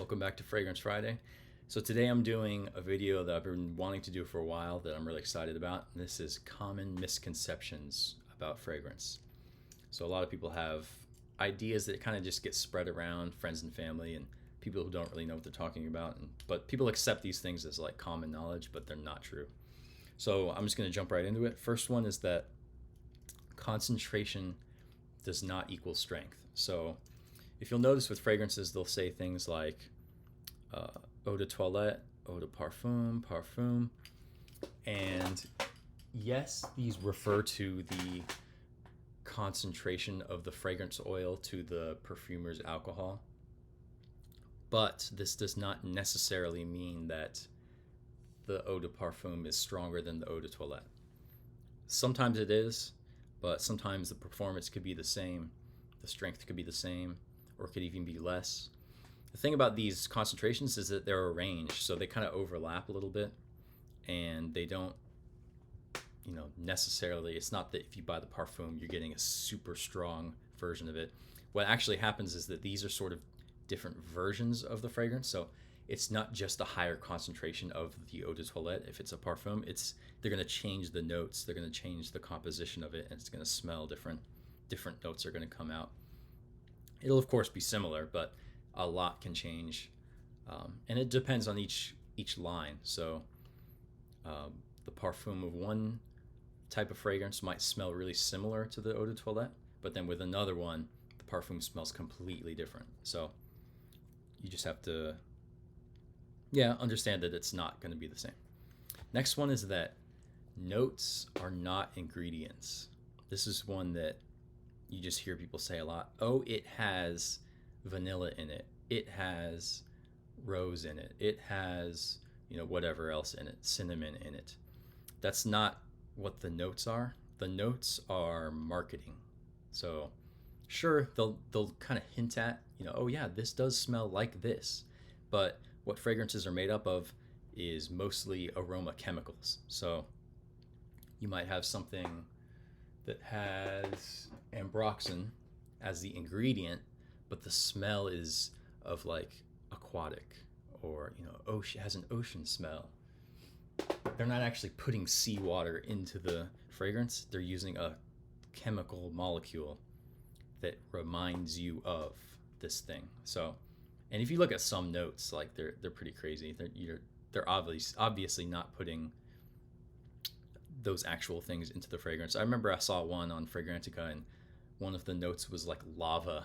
Welcome back to Fragrance Friday. So today I'm doing a video that I've been wanting to do for a while that I'm really excited about. This is common misconceptions about fragrance. So a lot of people have ideas that kind of just get spread around friends and family and people who don't really know what they're talking about. But people accept these things as like common knowledge, but they're not true. So I'm just going to jump right into it. First one is that concentration does not equal strength. So if you'll notice with fragrances, they'll say things like eau de toilette, eau de parfum, parfum. And yes, these refer to the concentration of the fragrance oil to the perfumer's alcohol. But this does not necessarily mean that the eau de parfum is stronger than the eau de toilette. Sometimes it is, but sometimes the performance could be the same, the strength could be the same, or it could even be less. The thing about these concentrations is that they're arranged, so they kind of overlap a little bit, and they don't, necessarily, it's not that if you buy the parfum, you're getting a super strong version of it. What actually happens is that these are sort of different versions of the fragrance, so it's not just a higher concentration of the eau de toilette. If it's a parfum, they're going to change the notes, they're going to change the composition of it, and it's going to smell different. Different notes are going to come out. It'll of course be similar, but a lot can change, and it depends on each line. So the parfum of one type of fragrance might smell really similar to the eau de toilette, but then with another one, the parfum smells completely different. So you just have to, understand that it's not going to be the same. Next one is that notes are not ingredients. This is one that you just hear people say a lot. Oh, it has vanilla in it. It has rose in it. It has, whatever else in it, cinnamon in it. That's not what the notes are. The notes are marketing. So sure, they'll kind of hint at, oh yeah, this does smell like this. But what fragrances are made up of is mostly aroma chemicals. So you might have something that has ambroxan as the ingredient, but the smell is of like aquatic, or ocean, has an ocean smell. They're not actually putting seawater into the fragrance. They're using a chemical molecule that reminds you of this thing. So, and if you look at some notes, like they're pretty crazy. They're obviously not putting those actual things into the fragrance. I remember I saw one on Fragrantica, and one of the notes was like lava.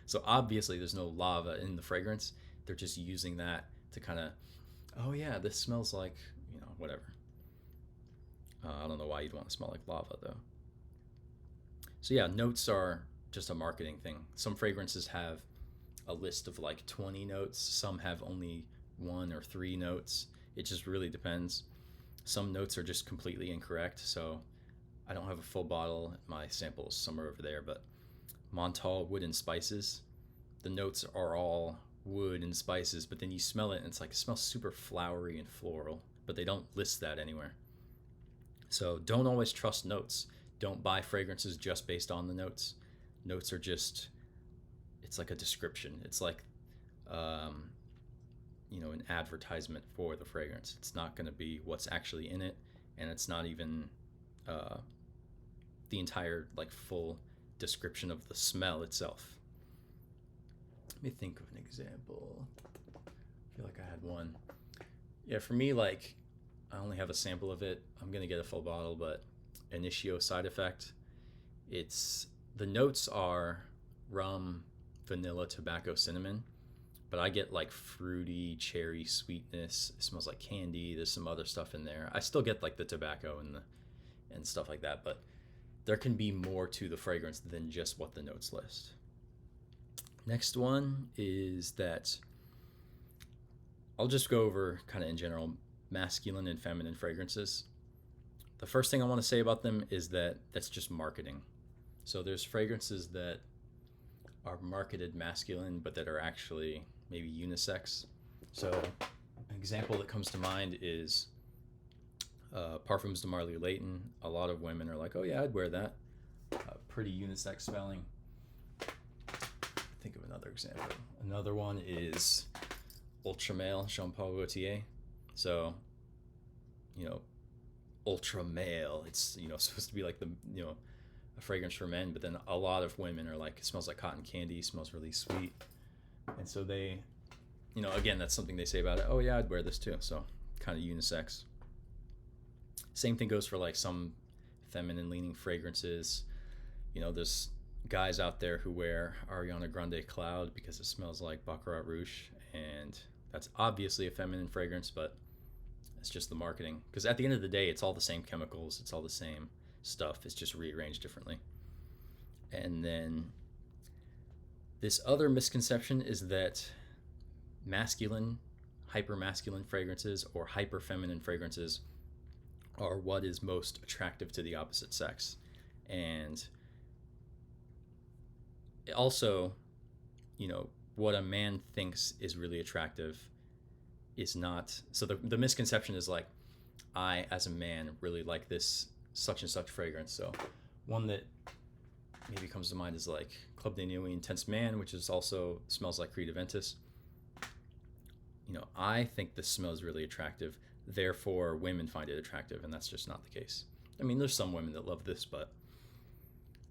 So obviously there's no lava in the fragrance. They're just using that to kind of, oh yeah, this smells like, whatever. I don't know why you'd want to smell like lava though. So yeah, notes are just a marketing thing. Some fragrances have a list of like 20 notes. Some have only 1 or 3 notes. It just really depends. Some notes are just completely incorrect. So I don't have a full bottle. My sample is somewhere over there, but Montal wood and spices, the notes are all wood and spices, but then you smell it and it's like, it smells super flowery and floral, but they don't list that anywhere. So don't always trust notes. Don't buy fragrances just based on the notes. Notes are just, it's like a description. It's like, an advertisement for the fragrance. It's not going to be what's actually in it, and it's not even the entire like full description of the smell itself. Let me think of an example. I feel like I had one. Yeah, for me, like, I only have a sample of it. I'm gonna get a full bottle, but Initio Side Effect. The notes are rum, vanilla, tobacco, cinnamon, but I get like fruity, cherry sweetness. It smells like candy. There's some other stuff in there. I still get like the tobacco and stuff like that, but there can be more to the fragrance than just what the notes list. Next one is that I'll just go over kind of in general masculine and feminine fragrances. The first thing I want to say about them is that that's just marketing. So there's fragrances that are marketed masculine, but that are actually maybe unisex. So an example that comes to mind is Parfums de Marley Layton. A lot of women are like, oh yeah, I'd wear that. Pretty unisex smelling. Think of another example. Another one is ultra male Jean Paul Gaultier. So, you know, ultra male. It's, supposed to be like the, a fragrance for men, but then a lot of women are like, it smells like cotton candy, smells really sweet. And so they, again, that's something they say about it. Oh yeah, I'd wear this too. So kind of unisex. Same thing goes for like some feminine leaning fragrances. There's guys out there who wear Ariana Grande Cloud because it smells like Baccarat Rouge, and that's obviously a feminine fragrance, but it's just the marketing. Because at the end of the day, it's all the same chemicals, it's all the same stuff, it's just rearranged differently. And then this other misconception is that masculine, hyper masculine fragrances or hyper feminine fragrances are what is most attractive to the opposite sex. And also, what a man thinks is really attractive is not. So the misconception is like, I, as a man, really like this such and such fragrance. So one that maybe comes to mind is like Club de Nuit Intense Man, which is also smells like Creed Aventus. I think this smells really attractive. Therefore, women find it attractive, and that's just not the case. I mean, there's some women that love this, but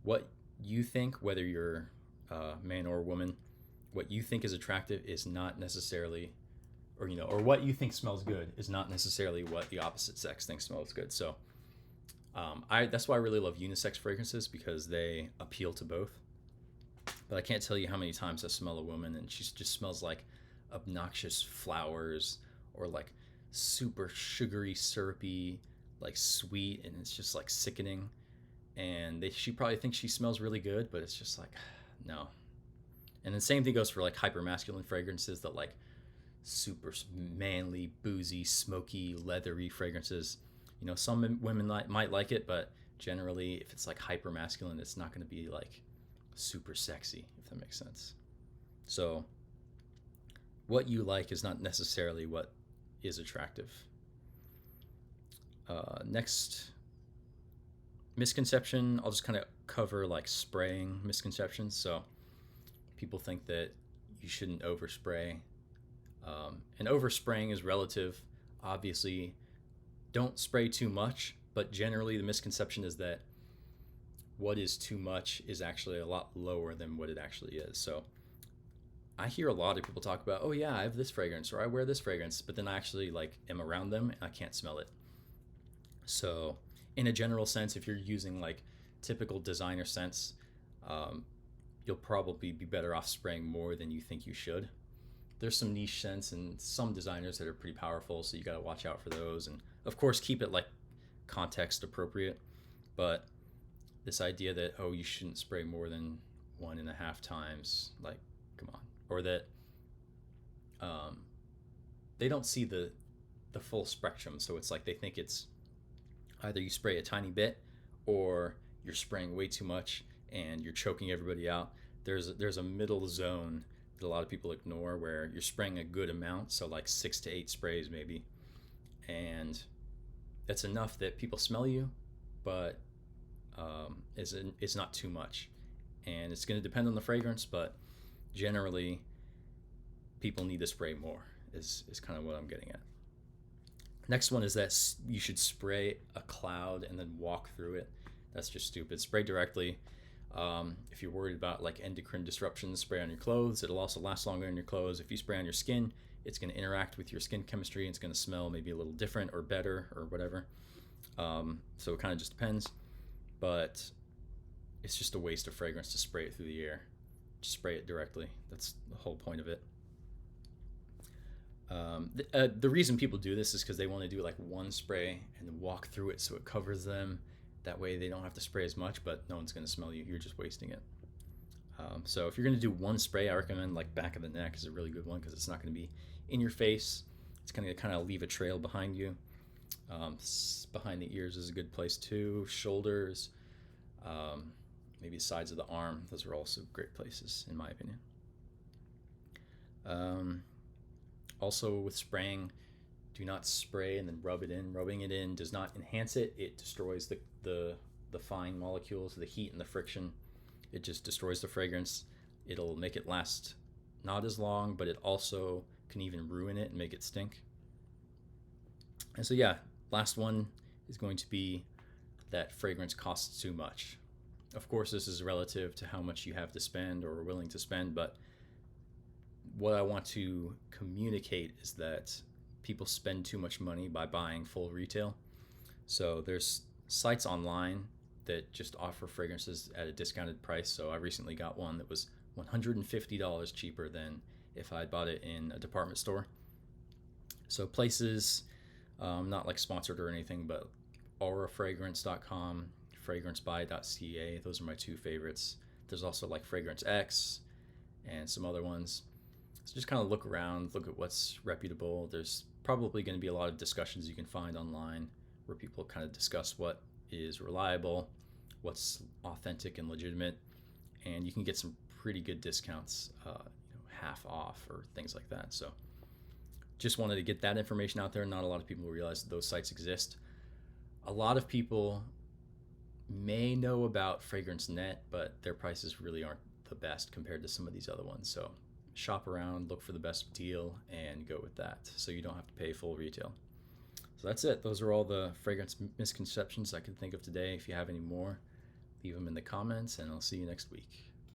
what you think, whether you're man or woman, what you think is attractive is not necessarily, or what you think smells good is not necessarily what the opposite sex thinks smells good. So that's why I really love unisex fragrances, because they appeal to both. But I can't tell you how many times I smell a woman and she just smells like obnoxious flowers, or like super sugary, syrupy, like sweet, and it's just like sickening. And she probably thinks she smells really good, but it's just like, no. And the same thing goes for like hyper masculine fragrances, that like super manly, boozy, smoky, leathery fragrances. Some women might like it, but generally, if it's like hyper masculine, it's not going to be like super sexy, if that makes sense. So what you like is not necessarily what is attractive. Next misconception, I'll just kind of cover like spraying misconceptions. So people think that you shouldn't overspray. And overspraying is relative. Obviously, don't spray too much, but generally the misconception is that what is too much is actually a lot lower than what it actually is. So I hear a lot of people talk about, oh yeah, I have this fragrance, or I wear this fragrance, but then I actually like am around them and I can't smell it. So in a general sense, if you're using like typical designer scents, you'll probably be better off spraying more than you think you should. There's some niche scents and some designers that are pretty powerful, so you got to watch out for those. And of course, keep it like context appropriate. But this idea that, oh, you shouldn't spray more than 1.5 times, like, come on. Or that they don't see the full spectrum. So it's like they think it's either you spray a tiny bit or you're spraying way too much and you're choking everybody out. There's a middle zone that a lot of people ignore, where you're spraying a good amount, so like 6 to 8 sprays maybe, and that's enough that people smell you, but it's not too much. And it's going to depend on the fragrance, but generally people need to spray more is kind of what I'm getting at. Next one is that you should spray a cloud and then walk through it. That's just stupid. Spray directly. If you're worried about like endocrine disruptions, spray on your clothes. It'll also last longer in your clothes. If you spray on your skin, it's going to interact with your skin chemistry. And it's going to smell maybe a little different or better or whatever. So it kind of just depends. But it's just a waste of fragrance to spray it through the air. Just spray it directly. That's the whole point of it. The reason people do this is because they want to do like one spray and then walk through it so it covers them. That way they don't have to spray as much, but no one's going to smell you. You're just wasting it. So if you're going to do one spray, I recommend like back of the neck is a really good one, because it's not going to be in your face. It's going to kind of leave a trail behind you. Behind the ears is a good place too. Shoulders, maybe sides of the arm. Those are also great places, in my opinion. Also, with spraying, do not spray and then rub it in. Rubbing it in does not enhance it. It destroys the fine molecules, the heat and the friction. It just destroys the fragrance. It'll make it last not as long, but it also can even ruin it and make it stink. And so, yeah, last one is going to be that fragrance costs too much. Of course, this is relative to how much you have to spend or are willing to spend, but what I want to communicate is that people spend too much money by buying full retail. So there's sites online that just offer fragrances at a discounted price. So I recently got one that was $150 cheaper than if I had bought it in a department store. So places, not like sponsored or anything, but aurafragrance.com, fragrancebuy.ca, those are my two favorites. There's also like Fragrance X and some other ones. So just kind of look around, look at what's reputable. There's probably going to be a lot of discussions you can find online where people kind of discuss what is reliable, what's authentic and legitimate, and you can get some pretty good discounts, half off or things like that. So just wanted to get that information out there. Not a lot of people realize that those sites exist. A lot of people may know about Fragrance Net, but their prices really aren't the best compared to some of these other ones. So shop around, look for the best deal, and go with that so you don't have to pay full retail. So that's it. Those are all the fragrance misconceptions I could think of today. If you have any more, leave them in the comments, and I'll see you next week.